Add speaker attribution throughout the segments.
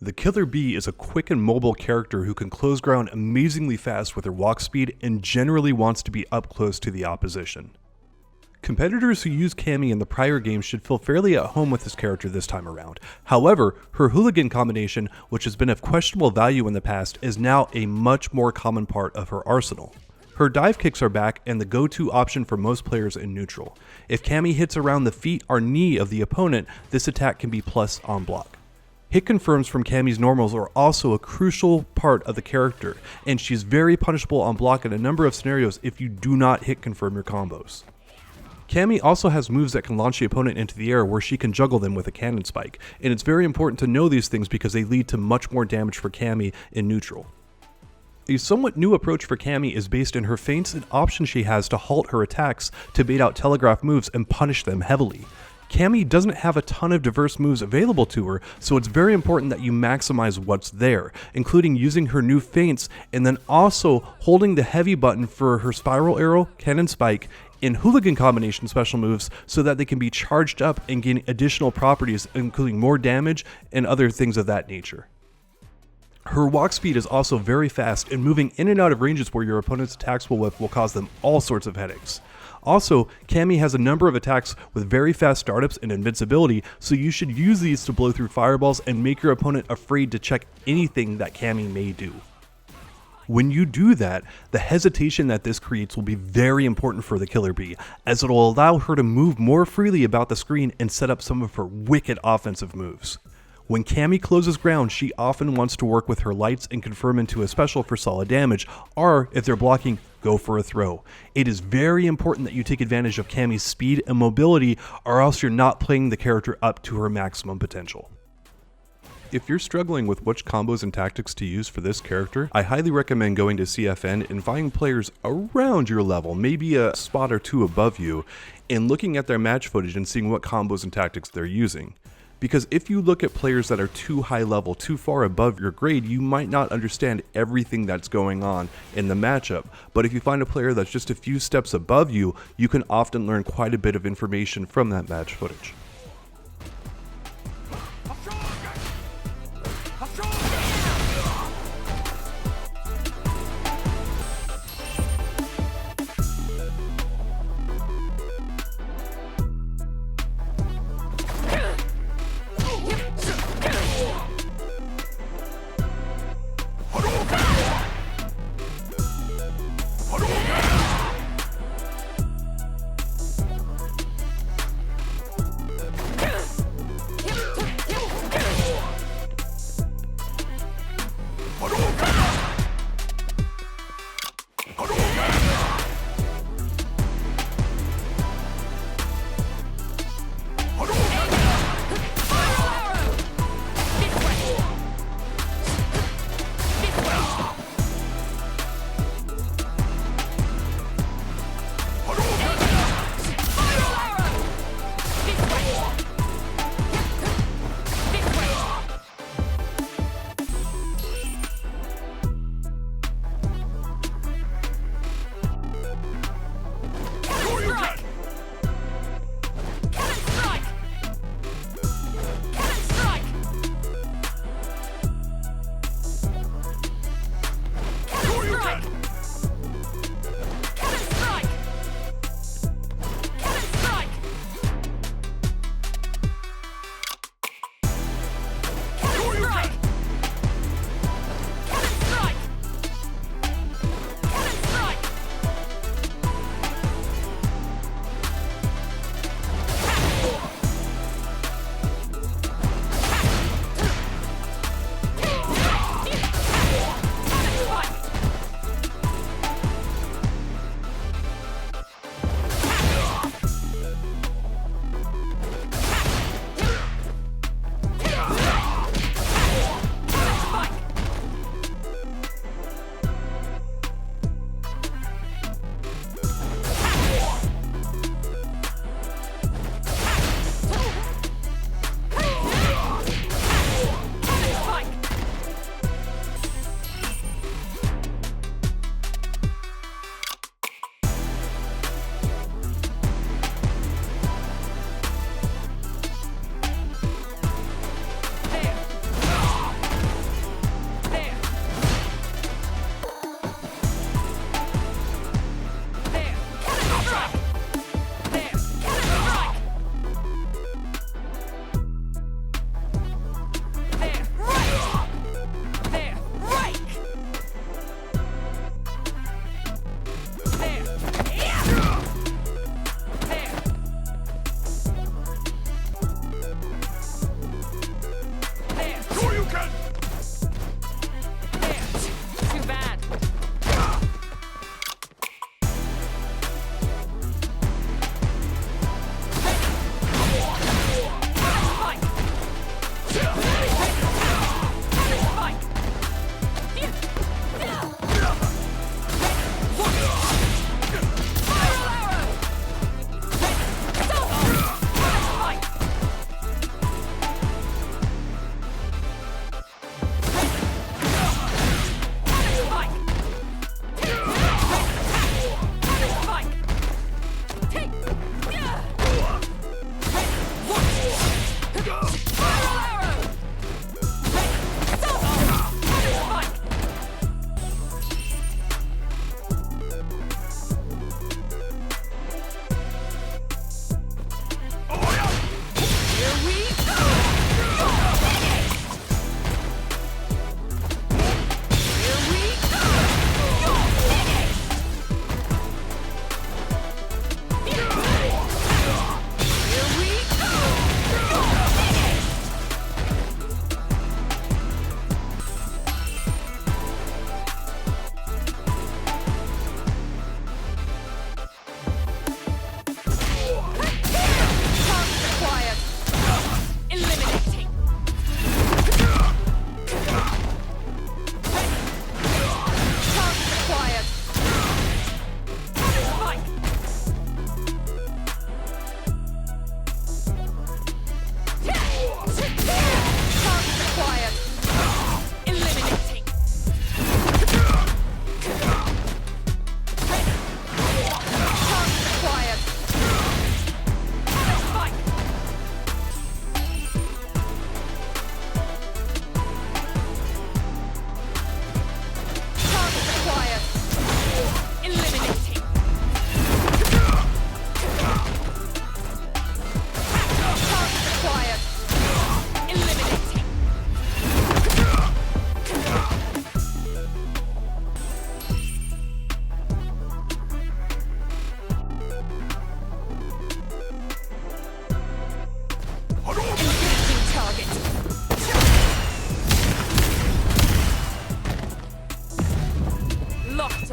Speaker 1: The Killer Bee is a quick and mobile character who can close ground amazingly fast with her walk speed and generally wants to be up close to the opposition. Competitors who use Cammy in the prior games should feel fairly at home with this character this time around. However, her hooligan combination, which has been of questionable value in the past, is now a much more common part of her arsenal. Her dive kicks are back and the go-to option for most players in neutral. If Cammy hits around the feet or knee of the opponent, this attack can be plus on block. Hit confirms from Cammy's normals are also a crucial part of the character, and she's very punishable on block in a number of scenarios if you do not hit confirm your combos. Cammy also has moves that can launch the opponent into the air where she can juggle them with a cannon spike, and it's very important to know these things because they lead to much more damage for Cammy in neutral. A somewhat new approach for Cammy is based in her feints and options she has to halt her attacks to bait out telegraph moves and punish them heavily. Cammy doesn't have a ton of diverse moves available to her, so it's very important that you maximize what's there, including using her new feints and then also holding the heavy button for her spiral arrow, cannon spike, and hooligan combination special moves so that they can be charged up and gain additional properties, including more damage and other things of that nature. Her walk speed is also very fast, and moving in and out of ranges where your opponent's attacks will whiff will cause them all sorts of headaches. Also, Cammy has a number of attacks with very fast startups and invincibility, so you should use these to blow through fireballs and make your opponent afraid to check anything that Cammy may do. When you do that, the hesitation that this creates will be very important for the Killer Bee, as it will allow her to move more freely about the screen and set up some of her wicked offensive moves. When Cammy closes ground, she often wants to work with her lights and confirm into a special for solid damage, or if they're blocking, go for a throw. It is very important that you take advantage of Cammy's speed and mobility, or else you're not playing the character up to her maximum potential. If you're struggling with which combos and tactics to use for this character, I highly recommend going to CFN and finding players around your level, maybe a spot or two above you, and looking at their match footage and seeing what combos and tactics they're using. Because if you look at players that are too high level, too far above your grade, you might not understand everything that's going on in the matchup. But if you find a player that's just a few steps above you, you can often learn quite a bit of information from that match footage.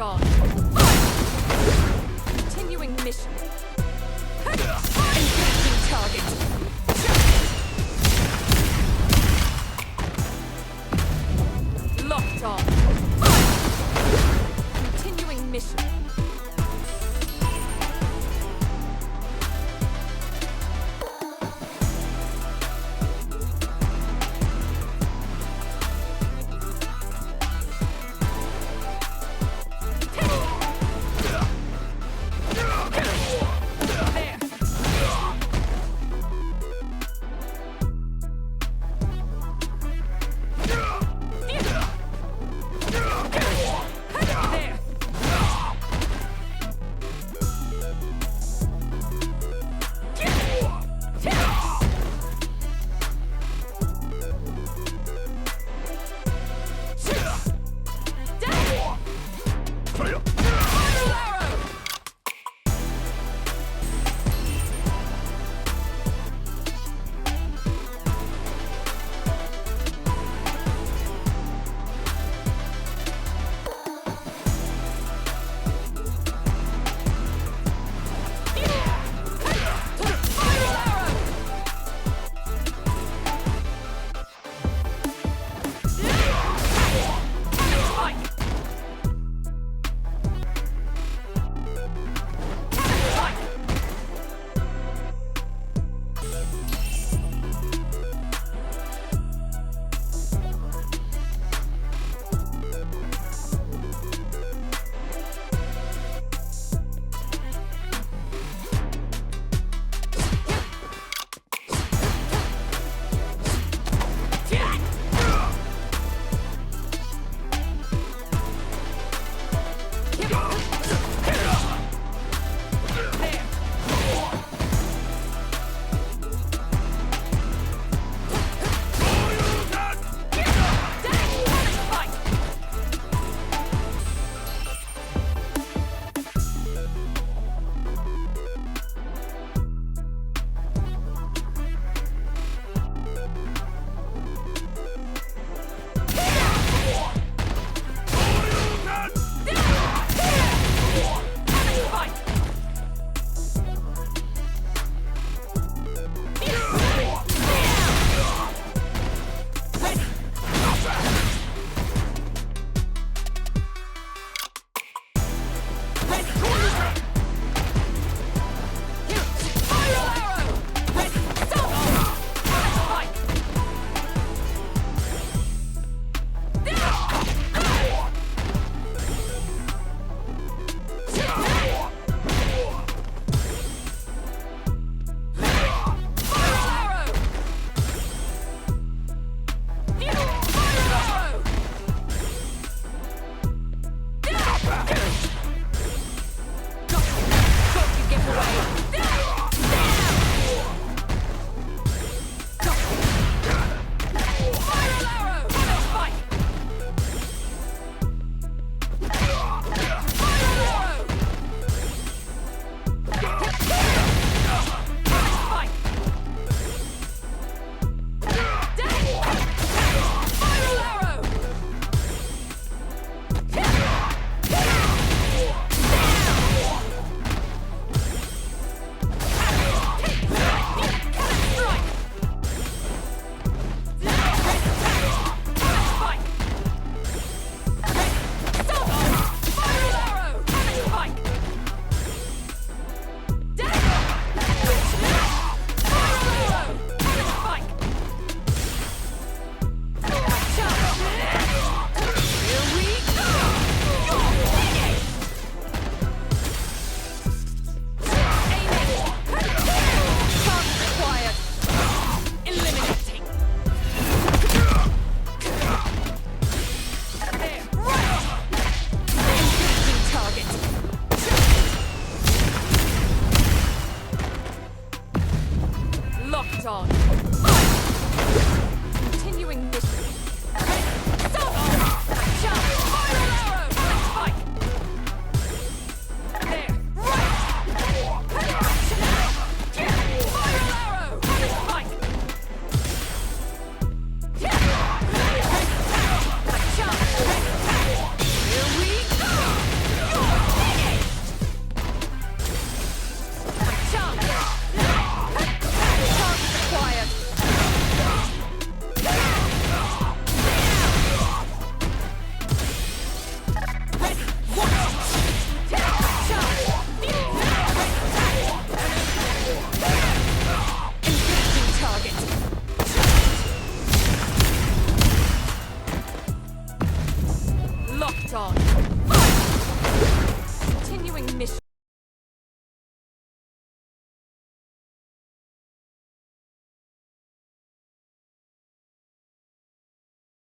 Speaker 2: charge. Continuing mission.